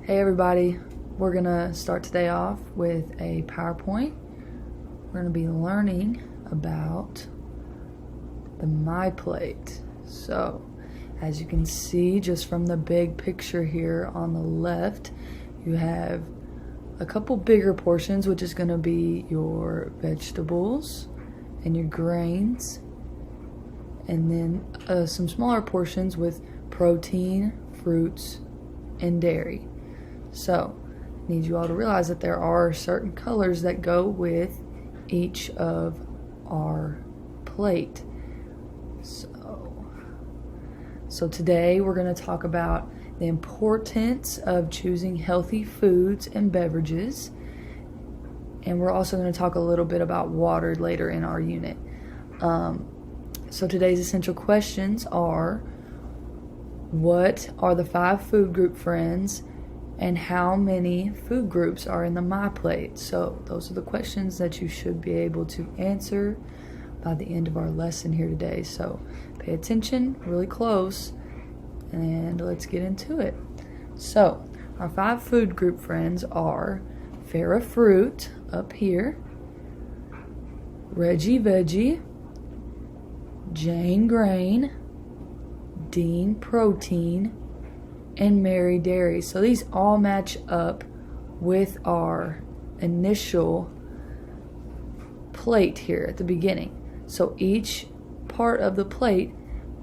Hey everybody, we're gonna start today off with a PowerPoint. We're gonna be learning about the MyPlate. So, as you can see just from the big picture here on the left, you have a couple bigger portions, which is gonna be your vegetables and your grains, and then some smaller portions with protein, fruits, and dairy. So, I need you all to realize that there are certain colors that go with each of our plate. So today we're going to talk about the importance of choosing healthy foods and beverages. And we're also going to talk a little bit about water later in our unit. So today's essential questions are: what are the 5 food group friends, and how many food groups are in the MyPlate? So those are the questions that you should be able to answer by the end of our lesson here today. So pay attention really close and let's get into it. So our 5 food group friends are Farrah Fruit up here, Reggie Veggie, Jane Grain, Dean Protein, and Mary Dairy. So these all match up with our initial plate here at the beginning. So each part of the plate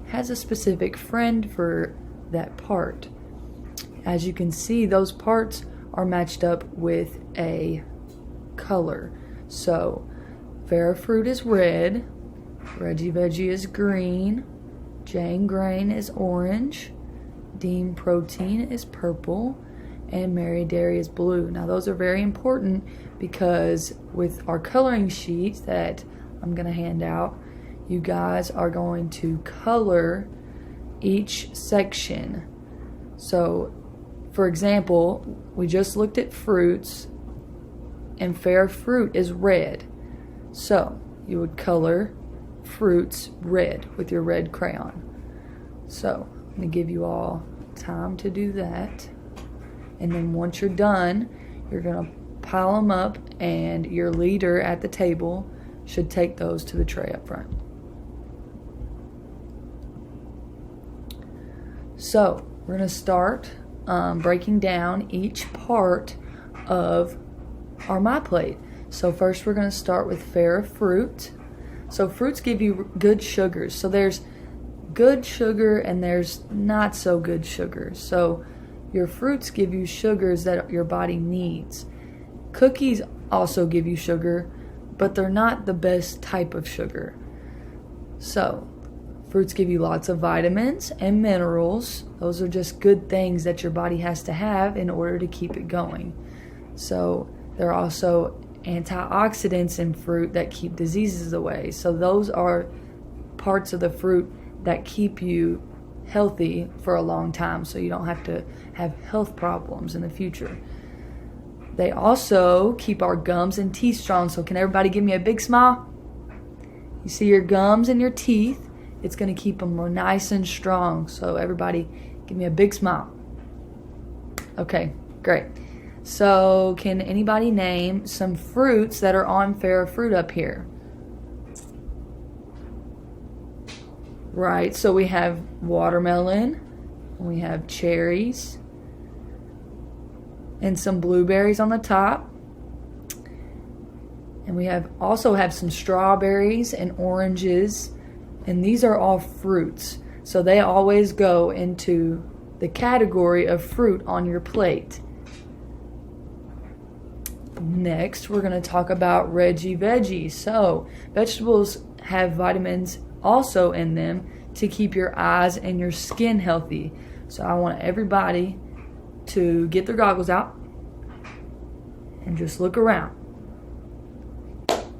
has a specific friend for that part. As you can see, those parts are matched up with a color. So Farrah Fruit is red, Reggie Veggie is green, Jane Grain is orange, Dean Protein is purple, and Mary Dairy is blue. Now those are very important because with our coloring sheet that I'm going to hand out, you guys are going to color each section. So for example, we just looked at fruits, and Farrah Fruit is red. So you would color fruits red with your red crayon. So I'm going to give you all time to do that. And then once you're done, you're going to pile them up, and your leader at the table should take those to the tray up front. So we're going to start breaking down each part of our MyPlate. So first we're going to start with Farrah Fruit. So fruits give you good sugars. So there's good sugar and there's not so good sugar. So your fruits give you sugars that your body needs. Cookies also give you sugar, but they're not the best type of sugar. So fruits give you lots of vitamins and minerals. Those are just good things that your body has to have in order to keep it going. So there are also antioxidants in fruit that keep diseases away. So those are parts of the fruit that keep you healthy for a long time, so you don't have to have health problems in the future. They also keep our gums and teeth strong. So can everybody give me a big smile? You see your gums and your teeth, it's going to keep them more nice and strong. So everybody give me a big smile. Okay, great. So can anybody name some fruits that are on Farrah Fruit up here? Right, so we have watermelon, we have cherries, and some blueberries on the top. And we also have some strawberries and oranges, and these are all fruits. So they always go into the category of fruit on your plate. Next, we're going to talk about Reggie Veggie. So vegetables have vitamins also in them to keep your eyes and your skin healthy. So I want everybody to get their goggles out and just look around.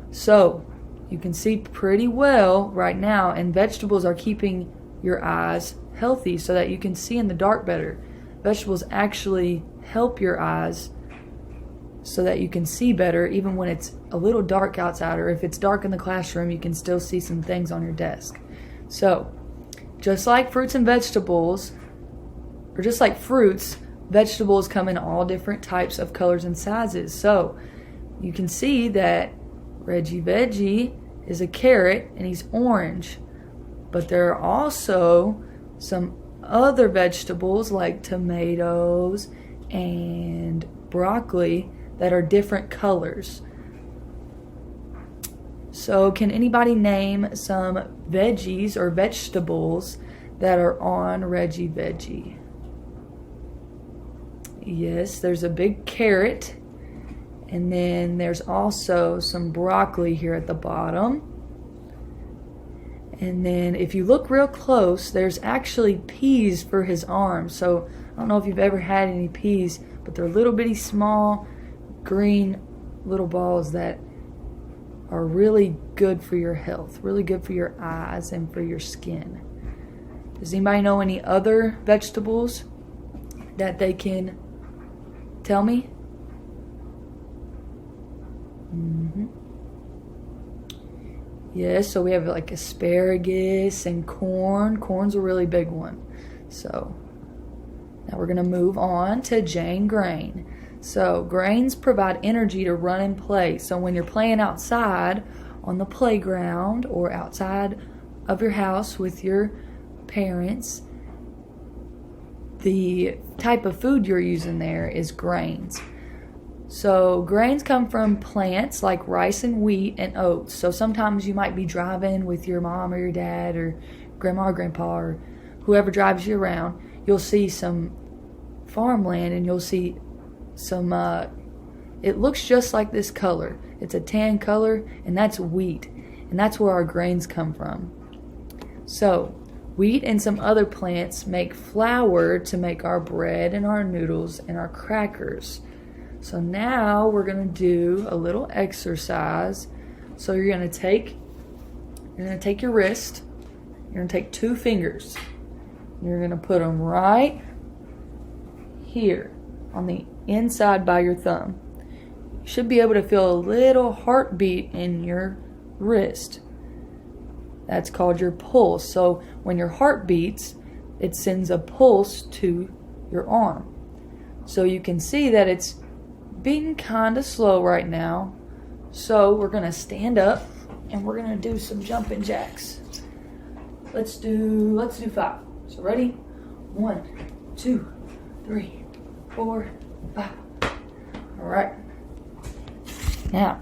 So you can see pretty well right now, and vegetables are keeping your eyes healthy so that you can see in the dark better. Vegetables actually help your eyes so that you can see better even when it's a little dark outside, or if it's dark in the classroom, you can still see some things on your desk. So, just like fruits and vegetables, or just like fruits, vegetables come in all different types of colors and sizes. So you can see that Reggie Veggie is a carrot and he's orange. But there are also some other vegetables like tomatoes and broccoli that are different colors. So can anybody name some veggies or vegetables that are on Reggie Veggie? Yes, there's a big carrot, and then there's also some broccoli here at the bottom. And then if you look real close, there's actually peas for his arms. So I don't know if you've ever had any peas, but they're little bitty small green little balls that are really good for your health, really good for your eyes and for your skin. Does anybody know any other vegetables that they can tell me? Yes, so we have like asparagus and corn. Corn's a really big one. So now we're going to move on to Jane Grain. So grains provide energy to run and play. So when you're playing outside on the playground or outside of your house with your parents, the type of food you're using there is grains. So grains come from plants like rice and wheat and oats. So sometimes you might be driving with your mom or your dad or grandma or grandpa or whoever drives you around. You'll see some farmland and you'll see some, it looks just like this color. It's a tan color, and that's wheat. And that's where our grains come from. So wheat and some other plants make flour to make our bread and our noodles and our crackers. So now we're going to do a little exercise. So you're going to take your wrist. You're going to take 2 fingers. You're going to put them right here on the inside by your thumb. You should be able to feel a little heartbeat in your wrist. That's called your pulse. So when your heart beats, it sends a pulse to your arm. So you can see that it's beating kind of slow right now. So we're going to stand up and we're going to do some jumping jacks. Let's do 5. So ready? 1, 2, 3, 4, 5. All right. Now,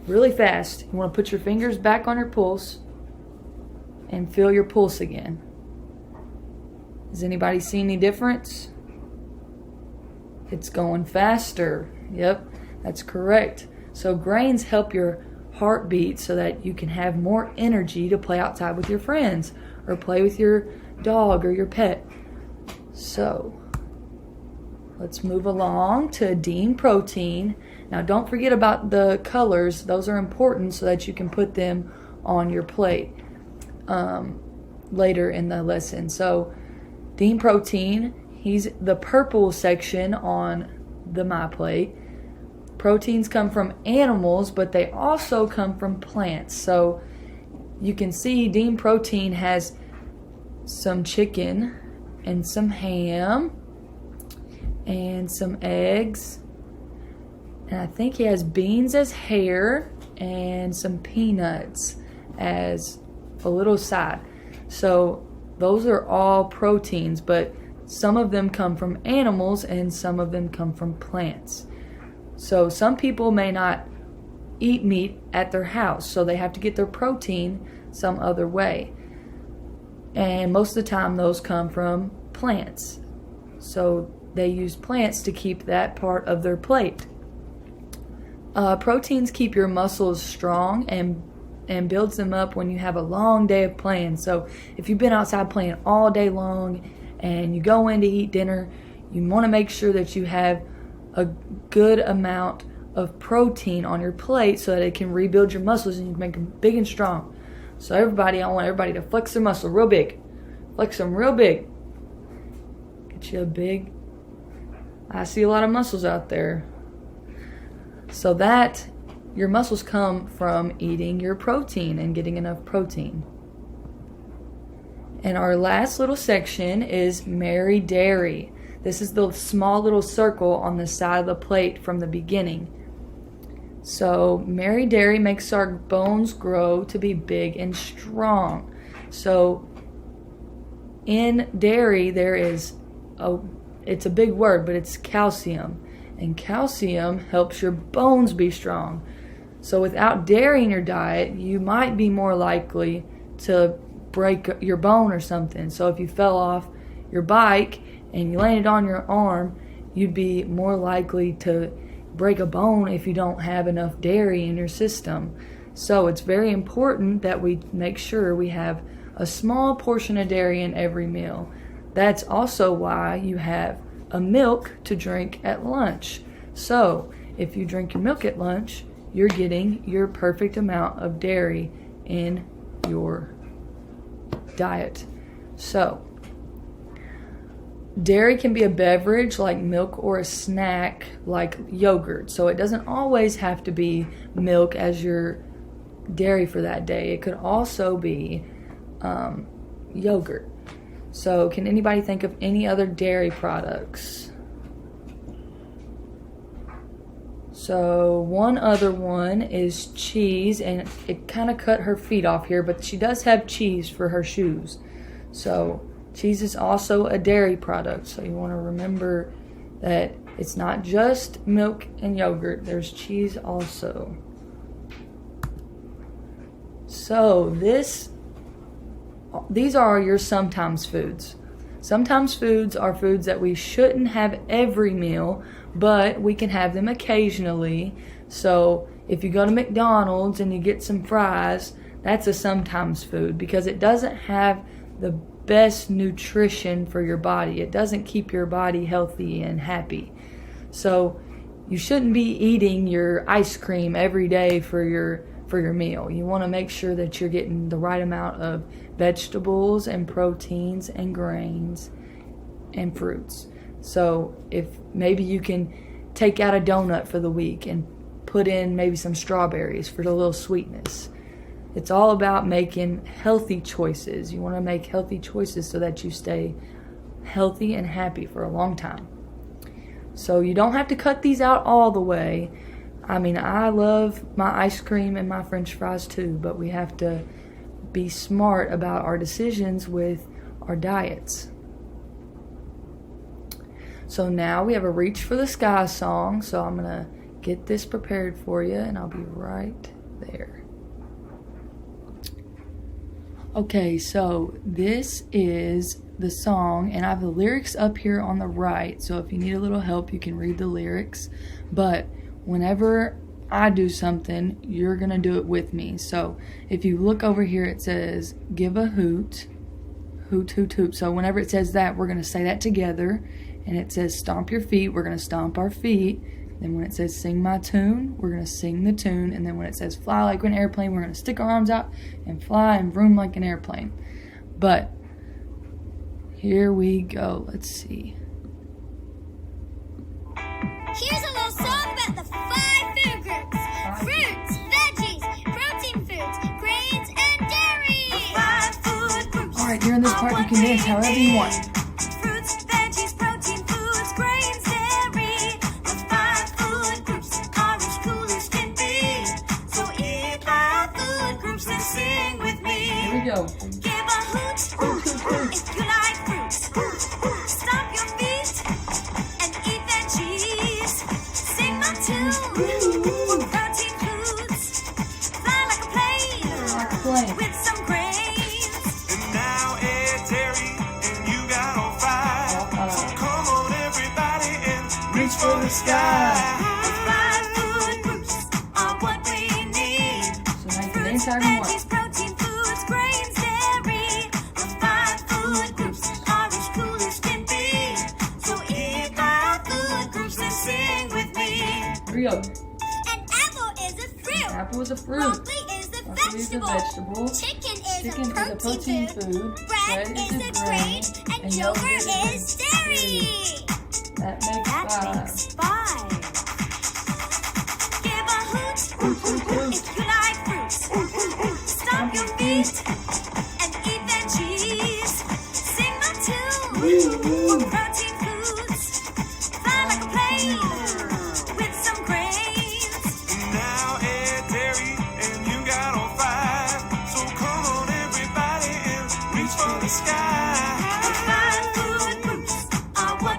really fast, you want to put your fingers back on your pulse and feel your pulse again. Does anybody see any difference? It's going faster. Yep, that's correct. So grains help your heart beat so that you can have more energy to play outside with your friends or play with your dog or your pet. So let's move along to Dean Protein. Now don't forget about the colors. Those are important so that you can put them on your plate later in the lesson. So Dean Protein, he's the purple section on the MyPlate. Proteins come from animals, but they also come from plants. So you can see Dean Protein has some chicken and some ham and some eggs. And I think he has beans as hair and some peanuts as a little side. So those are all proteins, but some of them come from animals and some of them come from plants. So some people may not eat meat at their house, so they have to get their protein some other way. And most of the time those come from plants. So they use plants to keep that part of their plate. Proteins keep your muscles strong and builds them up when you have a long day of playing. So if you've been outside playing all day long and you go in to eat dinner, you want to make sure that you have a good amount of protein on your plate so that it can rebuild your muscles and you can make them big and strong. So I want everybody to flex their muscle real big. Flex them real big. Get you a big, I see a lot of muscles out there. So that your muscles come from eating your protein and getting enough protein. And our last little section is Mary Dairy. This is the small little circle on the side of the plate from the beginning. So Mary Dairy makes our bones grow to be big and strong. So in dairy there is it's a big word, but it's calcium. And calcium helps your bones be strong. So without dairy in your diet, you might be more likely to break your bone or something. So if you fell off your bike and you landed on your arm, you'd be more likely to break a bone if you don't have enough dairy in your system. So it's very important that we make sure we have a small portion of dairy in every meal. That's also why you have a milk to drink at lunch. So if you drink your milk at lunch, you're getting your perfect amount of dairy in your diet. So dairy can be a beverage like milk or a snack like yogurt. So it doesn't always have to be milk as your dairy for that day. It could also be yogurt. So can anybody think of any other dairy products? So one other one is cheese, and it kind of cut her feet off here, but she does have cheese for her shoes. So cheese is also a dairy product, so you want to remember that it's not just milk and yogurt, there's cheese also. So these are your sometimes foods. Sometimes foods are foods that we shouldn't have every meal, but we can have them occasionally. So if you go to McDonald's and you get some fries, that's a sometimes food because it doesn't have the best nutrition for your body. It doesn't keep your body healthy and happy. So you shouldn't be eating your ice cream every day for your meal. You want to make sure that you're getting the right amount of vegetables and proteins and grains and fruits. So if maybe you can take out a donut for the week and put in maybe some strawberries for the little sweetness. It's all about making healthy choices. You want to make healthy choices so that you stay healthy and happy for a long time. So you don't have to cut these out all the way. I mean, I love my ice cream and my French fries too, but we have to be smart about our decisions with our diets. So now we have a Reach for the Sky song, so I'm going to get this prepared for you, and I'll be right there. Okay, so this is the song, and I have the lyrics up here on the right, so if you need a little help, you can read the lyrics. But whenever I do something, you're going to do it with me. So if you look over here, it says, give a hoot, hoot, hoot, hoot. So whenever it says that, we're going to say that together. And it says, stomp your feet, we're going to stomp our feet. Then when it says, sing my tune, we're going to sing the tune. And then when it says, fly like an airplane, we're going to stick our arms out and fly and vroom like an airplane. But here we go. Let's see. Here's a little song about the 5 food groups. Fruits, veggies, protein foods, grains, and dairy. The 5 food groups. Alright, during this part you can dance however you want. Fruits, veggies, protein foods, grains, dairy. The 5 food groups are as cool as can be. So eat 5 food groups and sing with me. Here we go. Give a hoot if you like fruits. Stomp your feet and eat veggies. Sing my tune for protein foods. Fly like a plane with some grains. And now it's dairy and you got all 5. So come on everybody and reach for the sky. The 5 food groups are what we need. So now you can Fruits, dance however you veggies, want. protein foods, grains, dairy. The 5 food groups are as cool as can be. So eat 5 food groups and sing with me. Here we go. An apple is a fruit. Apple is a fruit. Broccoli is a Broccoli is a vegetable. vegetable. Chicken is a protein food. Bread Bread is a grain. And yogurt is dairy. That makes That 5. makes 5. Give a hoot if you like fruits. Stomp your feet and eat veggies. Sing my tune for protein foods.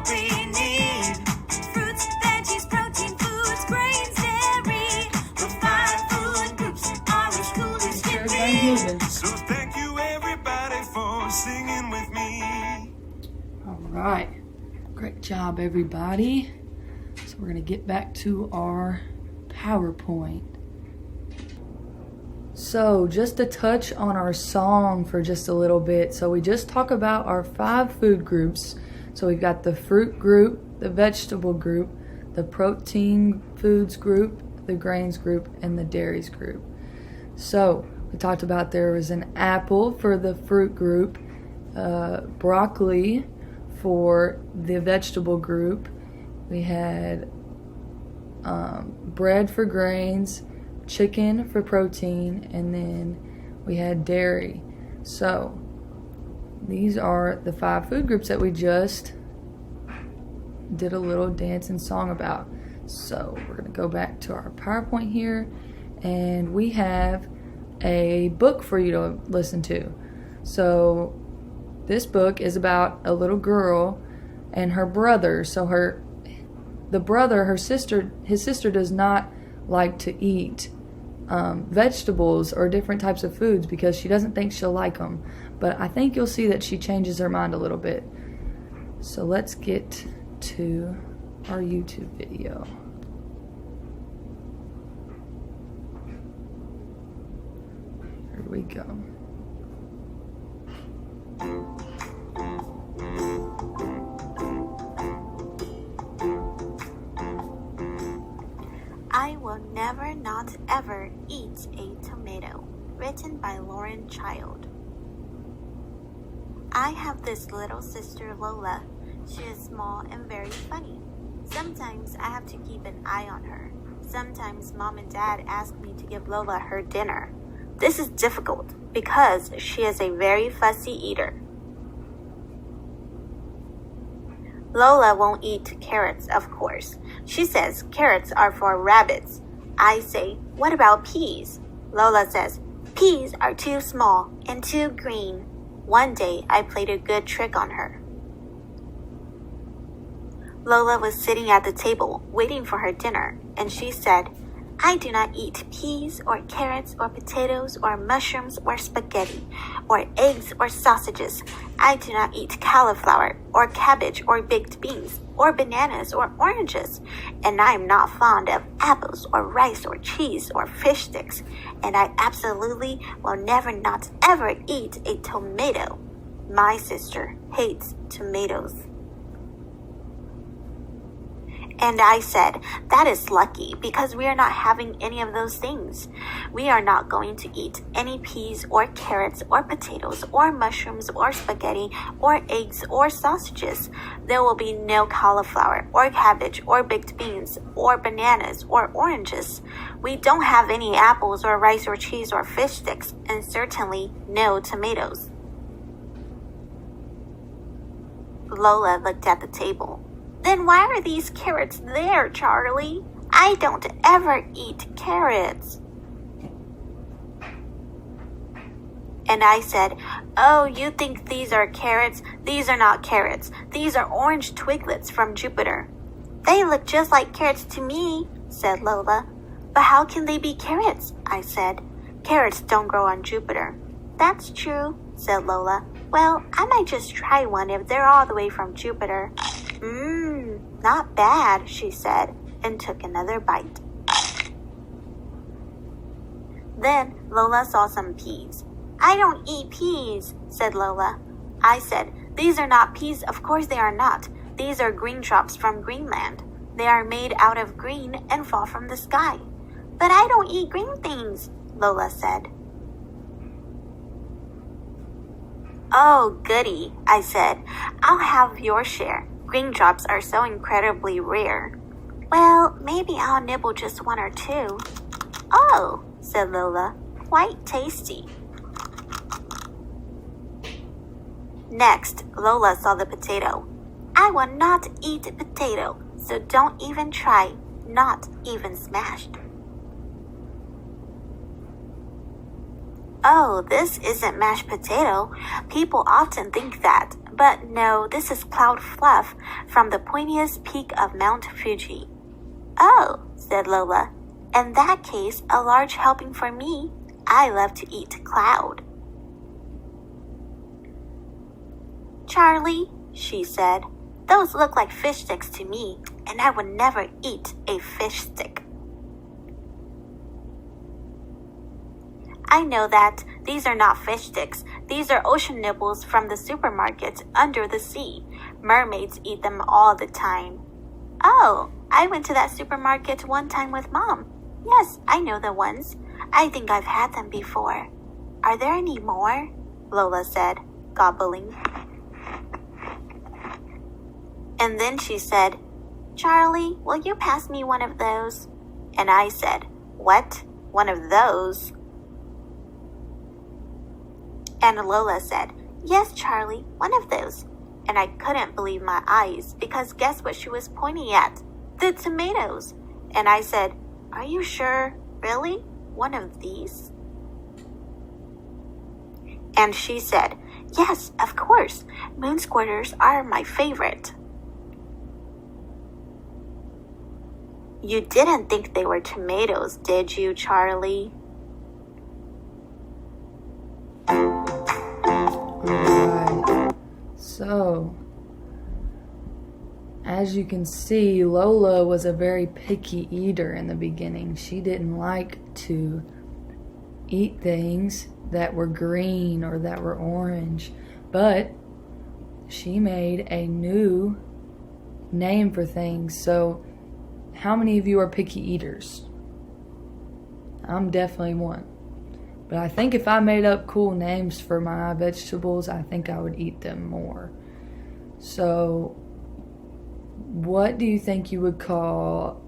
what we need. Fruits, veggies, protein foods, grains, dairy. The 5 food groups are as cool as can Everybody's be. moving. So thank you everybody for singing with me. All right. Great job, everybody. So we're going to get back to our PowerPoint. So just to touch on our song for just a little bit. So we just talk about our 5 food groups. So we've got the fruit group, the vegetable group, the protein foods group, the grains group, and the dairies group. So we talked about there was an apple for the fruit group, broccoli for the vegetable group. We had bread for grains, chicken for protein, and then we had dairy. So these are the 5 food groups that we just did a little dance and song about. So we're going to go back to our PowerPoint here, and we have a book for you to listen to. So this book is about a little girl and her brother. So his sister does not like to eat vegetables or different types of foods because she doesn't think she'll like them. But I think you'll see that she changes her mind a little bit. So let's get to our YouTube video. Here we go. I will never not ever eat a tomato. Written by Lauren Child. I have this little sister Lola. She is small and very funny. Sometimes I have to keep an eye on her. Sometimes Mom and Dad ask me to give Lola her dinner. This is difficult because she is a very fussy eater. Lola won't eat carrots, of course. She says carrots are for rabbits. I say, what about peas? Lola says, peas are too small and too green. One day I played a good trick on her. Lola was sitting at the table waiting for her dinner, and she said, I do not eat peas or carrots or potatoes or mushrooms or spaghetti or eggs or sausages. I do not eat cauliflower or cabbage or baked beans or bananas or oranges. And I am not fond of apples or rice or cheese or fish sticks. And I absolutely will never not ever eat a tomato. My sister hates tomatoes. And I said, that is lucky because we are not having any of those things. We are not going to eat any peas or carrots or potatoes or mushrooms or spaghetti or eggs or sausages. There will be no cauliflower or cabbage or baked beans or bananas or oranges. We don't have any apples or rice or cheese or fish sticks, and certainly no tomatoes. Lola looked at the table. Then why are these carrots there, Charlie? I don't ever eat carrots. And I said, oh, you think these are carrots? These are not carrots. These are orange twiglets from Jupiter. They look just like carrots to me, said Lola. But how can they be carrots? I said. Carrots don't grow on Jupiter. That's true, said Lola. Well, I might just try one if they're all the way from Jupiter. Not bad, she said, and took another bite. Then Lola saw some peas. I don't eat peas, said Lola. I said, these are not peas, of course they are not. These are green drops from Greenland. They are made out of green and fall from the sky. But I don't eat green things, Lola said. Oh, goody, I said. I'll have your share. Green drops are so incredibly rare. Well, maybe I'll nibble just one or two. Oh, said Lola, quite tasty. Next, Lola saw the potato. I will not eat potato, so don't even try, not even smashed. Oh, this isn't mashed potato. People often think that, But no, this is cloud fluff from the pointiest peak of Mount Fuji. Oh, said Lola. In that case, a large helping for me. I love to eat cloud. Charlie, she said, those look like fish sticks to me, and I would never eat a fish stick. I know that. These are not fish sticks. These are ocean nibbles from the supermarket under the sea. Mermaids eat them all the time. Oh, I went to that supermarket one time with Mom. Yes, I know the ones. I think I've had them before. Are there any more? Lola said, gobbling. And then she said, Charlie, will you pass me one of those? And I said, what? One of those? And Lola said, yes, Charlie, one of those. And I couldn't believe my eyes because guess what she was pointing at? The tomatoes. And I said, are you sure? Really? One of these? And she said, yes, of course. Moon squirters are my favorite. You didn't think they were tomatoes, did you, Charlie? Alright. So, as you can see, Lola was a very picky eater in the beginning. She didn't like to eat things that were green or that were orange, but she made a new name for things. So, how many of you are picky eaters? I'm definitely one. But I think if I made up cool names for my vegetables, I think I would eat them more. So, what do you think you would call,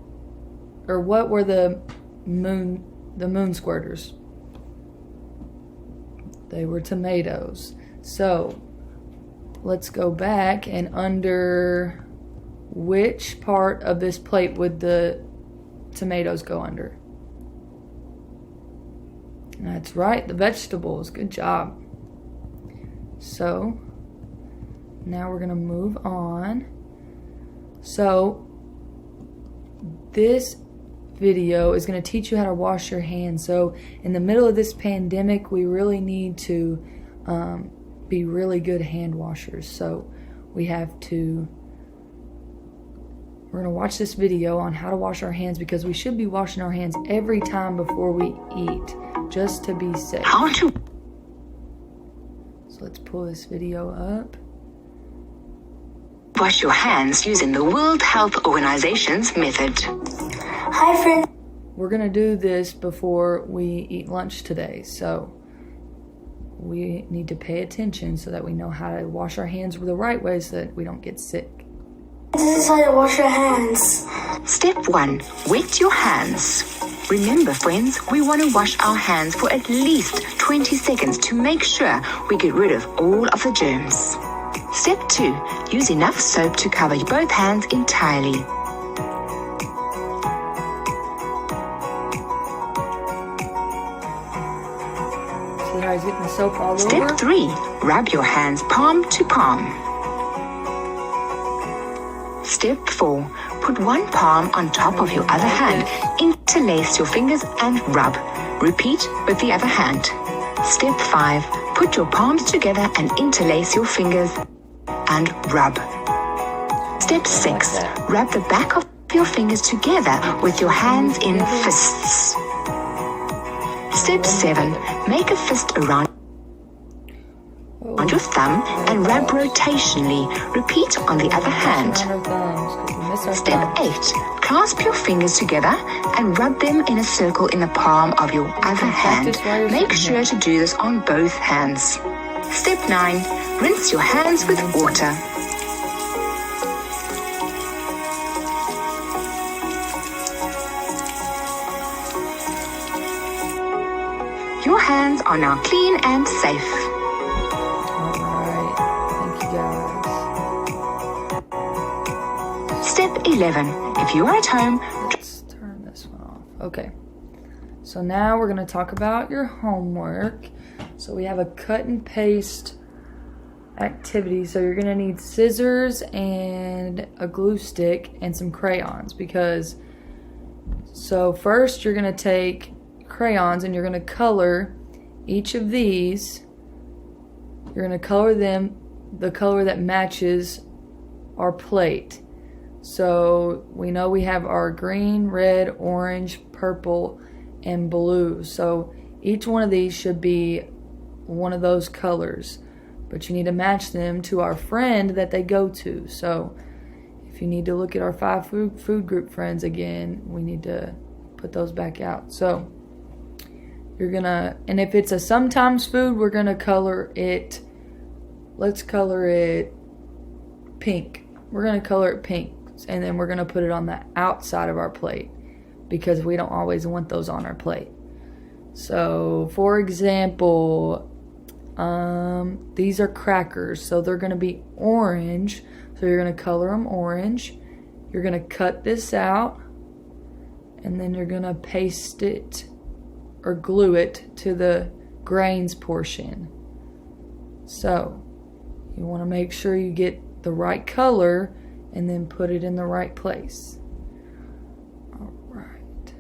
or what were the moon squirters? They were tomatoes. So, let's go back, and under which part of this plate would the tomatoes go under? That's right, the vegetables. Good job. So, now we're going to move on. So, this video is going to teach you how to wash your hands. So, in the middle of this pandemic, we really need to be really good hand washers. So, we're going to watch this video on how to wash our hands because we should be washing our hands every time before we eat, just to be safe. So let's pull this video up. Wash your hands using the World Health Organization's method. Hi, friends. We're going to do this before we eat lunch today, so we need to pay attention so that we know how to wash our hands the right way so that we don't get sick. This is how to wash your hands. Step 1. Wet your hands. Remember, friends, we want to wash our hands for at least 20 seconds to make sure we get rid of all of the germs. Step 2. Use enough soap to cover both hands entirely. See how he's getting the soap all over? Step 3. Rub your hands palm to palm. Step 4. Put one palm on top of your other hand. Interlace your fingers and rub. Repeat with the other hand. Step 5. Put your palms together and interlace your fingers and rub. Step 6. Rub the back of your fingers together with your hands in fists. Step 7. Make a fist around your thumb and rub rotationally. Repeat on the other hand. Step 8. Clasp your fingers together and rub them in a circle in the palm of your other hand. Make sure to do this on both hands. Step 9. Rinse your hands with water. Your hands are now clean and safe. Step 11. If you are at home, let's turn this one off. Okay. So now we're going to talk about your homework. So we have a cut and paste activity. So you're gonna need scissors and a glue stick and some crayons, because so first you're gonna take crayons and you're gonna color each of these. You're gonna color them the color that matches our plate. So we know we have our green, red, orange, purple, and blue. So each one of these should be one of those colors, but you need to match them to our friend that they go to. So if you need to look at our 5 food group friends again, we need to put those back out. So you're gonna, and if it's a sometimes food, we're gonna color it, let's color it pink. We're gonna color it pink, and then we're gonna put it on the outside of our plate, because we don't always want those on our plate. So for example, these are crackers, so they're gonna be orange. So you're gonna color them orange. You're gonna cut this out, and then you're gonna paste it or glue it to the grains portion. So you want to make sure you get the right color and then put it in the right place. All right.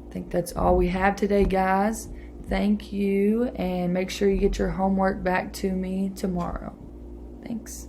I think that's all we have today, guys. Thank you, and make sure you get your homework back to me tomorrow. Thanks.